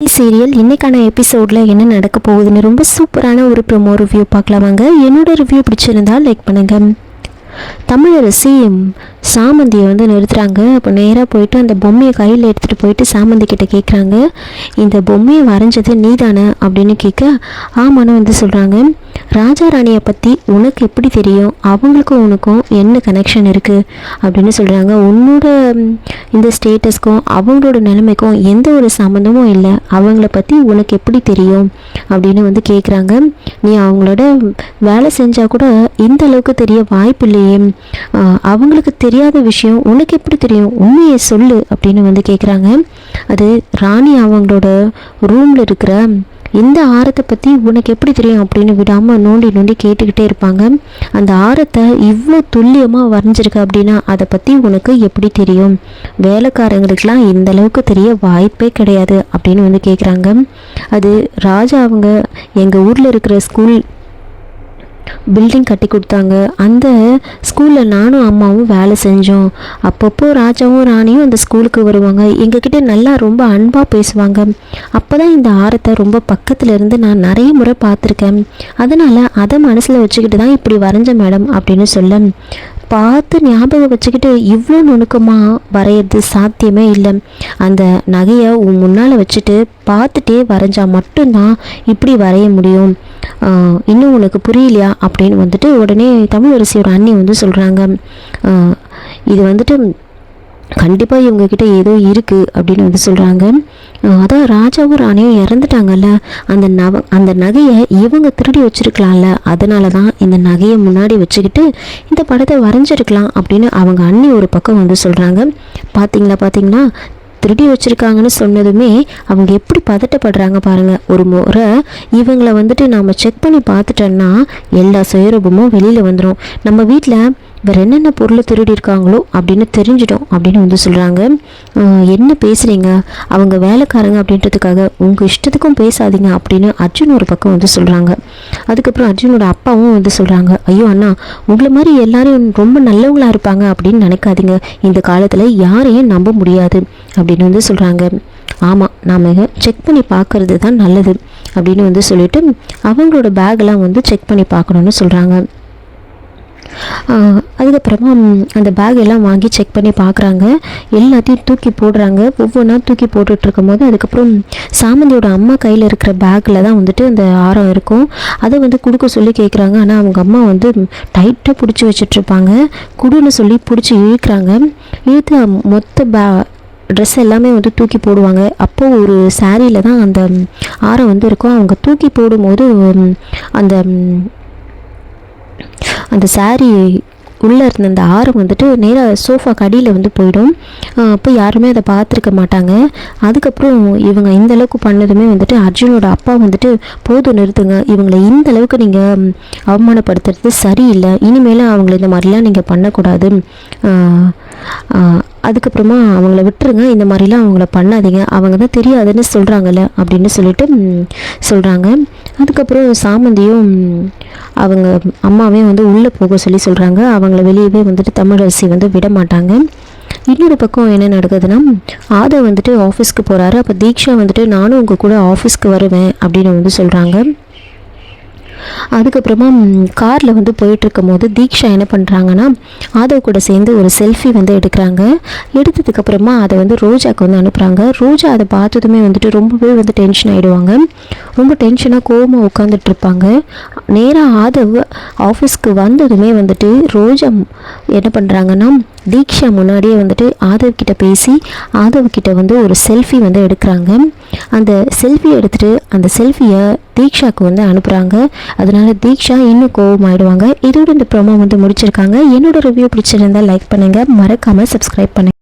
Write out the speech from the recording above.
Serial இன்னைக்கான எபிசோடில் என்ன நடக்க போகுதுன்னு ரொம்ப சூப்பரான ஒரு ப்ரோமோ ரிவ்யூ பார்க்கலாம் வாங்க. என்னோட ரிவ்யூ பிடிச்சிருந்தா லைக் பண்ணுங்கள். தமிழரசி சாமந்தியை நிறுத்துகிறாங்க. அப்போ நேராக போயிட்டு அந்த பொம்மையை கையில் எடுத்துகிட்டு போயிட்டு சாமந்தி கிட்ட கேட்குறாங்க, இந்த பொம்மையை வரைஞ்சது நீ தானே அப்படின்னு கேட்க, ஆமான்னு சொல்கிறாங்க. ராஜா ராணியை பற்றி உனக்கு எப்படி தெரியும், அவங்களுக்கும் உனக்கும் என்ன கனெக்ஷன் இருக்குது அப்படின்னு சொல்கிறாங்க. உன்னோட இந்த ஸ்டேட்டஸ்க்கும் அவங்களோட நிலைமைக்கும் எந்த ஒரு சம்மந்தமும் இல்லை, அவங்கள பற்றி உனக்கு எப்படி தெரியும் அப்படின்னு கேட்குறாங்க. நீ அவங்களோட வேலை செஞ்சால் கூட இந்த அளவுக்கு தெரிய வாய்ப்பு இல்லையே, அவங்களுக்கு தெரியாத விஷயம் உனக்கு எப்படி தெரியும், உண்மையை சொல்லு அப்படின்னு கேட்குறாங்க. அது ராணி அவங்களோட ரூமில் இருக்கிற இந்த ஆரத்தை பற்றி உனக்கு எப்படி தெரியும் அப்படின்னு விடாமல் நோண்டி நோண்டி கேட்டுக்கிட்டே இருப்பாங்க. அந்த ஆரத்தை இவ்வளோ துல்லியமாக வரைஞ்சிருக்கு அப்படின்னா அதை பற்றி உனக்கு எப்படி தெரியும், வேலைக்காரங்களுக்கெல்லாம் இந்த அளவுக்கு தெரிய வாய்ப்பே கிடையாது அப்படின்னு கேட்குறாங்க. அது ராஜா அவங்க எங்கள் ஊரில் இருக்கிற ஸ்கூல் பில்டிங் கட்டி கொடுத்தாங்க, அந்த ஸ்கூலில் நானும் அம்மாவும் வேலை செஞ்சோம். அப்பப்போ ராஜாவும் ராணியும் அந்த ஸ்கூலுக்கு வருவாங்க, எங்ககிட்ட நல்லா ரொம்ப அன்பாக பேசுவாங்க. அப்போ தான் இந்த ஆரத்தை ரொம்ப பக்கத்தில் இருந்து நான் நிறைய முறை பார்த்துருக்கேன், அதனால் அதை மனசில் வச்சுக்கிட்டு தான் இப்படி வரைஞ்சேன் மேடம் அப்படின்னு சொல்ல, பார்த்து ஞாபகம் வச்சுக்கிட்டு இவ்வளோ நுணுக்கமாக வரைகிறது சாத்தியமே இல்லை. அந்த நகையை உன் முன்னால் வச்சுட்டு பார்த்துட்டே வரைஞ்சா மட்டும்தான் இப்படி வரைய முடியும், இன்னும் உனக்கு புரியலையா அப்படின்னு உடனே தமிழரசியோட அண்ணி சொல்கிறாங்க. இது கண்டிப்பாக இவங்கக்கிட்ட ஏதோ இருக்குது அப்படின்னு சொல்கிறாங்க. அதான் ராஜாவும் ராணியும் இறந்துட்டாங்கல்ல, அந்த நகையை இவங்க திருடி வச்சுருக்கலாம்ல, அதனால தான் இந்த நகையை முன்னாடி வச்சுக்கிட்டு இந்த படத்தை வரைஞ்சிருக்கலாம் அப்படின்னு அவங்க அண்ணி ஒரு பக்கம் சொல்கிறாங்க. பார்த்தீங்களா திருடி வச்சுருக்காங்கன்னு சொன்னதுமே அவங்க எப்படி பதட்டப்படுறாங்க பாருங்கள். ஒரு முறை இவங்களை நாம் செக் பண்ணி பார்த்துட்டோன்னா எல்லா சுயரூபமும் வெளியில் வந்துடும், நம்ம வீட்டில் வேறு என்னென்ன பொருளை திருடி இருக்காங்களோ அப்படின்னு தெரிஞ்சிடும் அப்படின்னு சொல்கிறாங்க. என்ன பேசுகிறீங்க, அவங்க வேலைக்காரங்க அப்படின்றதுக்காக உங்கள் இஷ்டத்துக்கும் பேசாதீங்க அப்படின்னு அர்ஜுன் ஒரு பக்கம் சொல்கிறாங்க. அதுக்கப்புறம் அர்ஜுனோட அப்பாவும் சொல்கிறாங்க, ஐயோ அண்ணா, உங்களை மாதிரி எல்லாரும் ரொம்ப நல்லவங்களாக இருப்பாங்க அப்படின்னு நினைக்காதீங்க, இந்த காலத்தில் யாரையும் நம்ப முடியாது அப்படின்னு சொல்கிறாங்க. ஆமாம், நாம் செக் பண்ணி பார்க்கறது தான் நல்லது அப்படின்னு சொல்லிட்டு அவங்களோட பேக்கெல்லாம் செக் பண்ணி பார்க்கணுன்னு சொல்கிறாங்க. அதுக்கப்புறமா அந்த பேக் எல்லாம் வாங்கி செக் பண்ணி பார்க்குறாங்க, எல்லாத்தையும் தூக்கி போடுறாங்க. ஒவ்வொன்றா தூக்கி போட்டுட்ருக்கும் போது அதுக்கப்புறம் சாமந்தியோட அம்மா கையில் இருக்கிற பேக்கில் தான் அந்த ஆரம் இருக்கும், அதை கொடுக்க சொல்லி கேட்குறாங்க. ஆனால் அவங்க அம்மா டைட்டாக பிடிச்சி வச்சிட்ருப்பாங்க. குடுன்னு சொல்லி பிடிச்சி இழுக்கிறாங்க. இழுத்து மொத்த ட்ரெஸ் எல்லாமே தூக்கி போடுவாங்க. அப்போது ஒரு சாரியில் தான் அந்த ஆரம் இருக்கும். அவங்க தூக்கி போடும்போது அந்த சாரீ உள்ளே இருந்த அந்த ஆரம் நேராக சோஃபா கடியில் போயிடும். அப்போ யாருமே அதை பார்த்துருக்க மாட்டாங்க. அதுக்கப்புறம் இவங்க இந்த அளவுக்கு பண்ணதுமே அர்ஜுனோட அப்பா போதும் நிறுத்துங்க, இவங்களை இந்த அளவுக்கு நீங்கள் அவமானப்படுத்துறது சரியில்லை, இனிமேல் அவங்கள இந்த மாதிரிலாம் நீங்கள் பண்ணக்கூடாது, அதுக்கப்புறமா அவங்கள விட்டுருங்க, இந்த மாதிரிலாம் அவங்கள பண்ணாதீங்க, அவங்க தான் தெரியாதுன்னு சொல்கிறாங்கல்ல அப்படின்னு சொல்கிறாங்க. அதுக்கப்புறம் சாமந்தியும் அவங்க அம்மாவே உள்ளே போக சொல்லி சொல்கிறாங்க. அவங்கள வெளியவே தமிழரசி விட மாட்டாங்க. இன்னொரு பக்கம் என்ன நடக்குதுன்னா, ஆதவ் ஆஃபீஸ்க்கு போகிறாரு. அப்போ தீக்ஷா நானும் உங்கள் கூட ஆஃபீஸ்க்கு வருவேன் அப்படின்னு சொல்கிறாங்க. அதுக்கப்புறமா காரில் போயிட்டுருக்கும் போது தீக்ஷா என்ன பண்ணுறாங்கன்னா, ஆதவ் கூட சேர்ந்து ஒரு செல்ஃபி எடுக்கிறாங்க. எடுத்ததுக்கப்புறமா அதை ரோஜாவுக்கு அனுப்புகிறாங்க. ரோஜா அதை பார்த்ததுமே ரொம்பவே டென்ஷன் ஆகிடுவாங்க. ரொம்ப டென்ஷனாக கோவமாக உட்காந்துட்ருப்பாங்க. நேராக ஆதவ் ஆஃபீஸ்க்கு வந்ததுமே ரோஜா என்ன பண்ணுறாங்கன்னா, தீக்ஷா முன்னாடியே ஆதவ் கிட்ட பேசி ஆதவ் கிட்ட ஒரு செல்ஃபி எடுக்கிறாங்க. அந்த செல்ஃபி எடுத்துகிட்டு அந்த செல்ஃபியை தீக்ஷாவுக்கு அனுப்புகிறாங்க. அதனால தீக்ஷா இன்னும் கோவமாயிடுவாங்க. இதோட இந்த ப்ரோமோ முடிச்சிருக்காங்க. என்னோட ரிவ்யூ பிடிச்சிருந்தால் லைக் பண்ணுங்கள், மறக்காமல் சப்ஸ்கிரைப் பண்ணுங்கள்.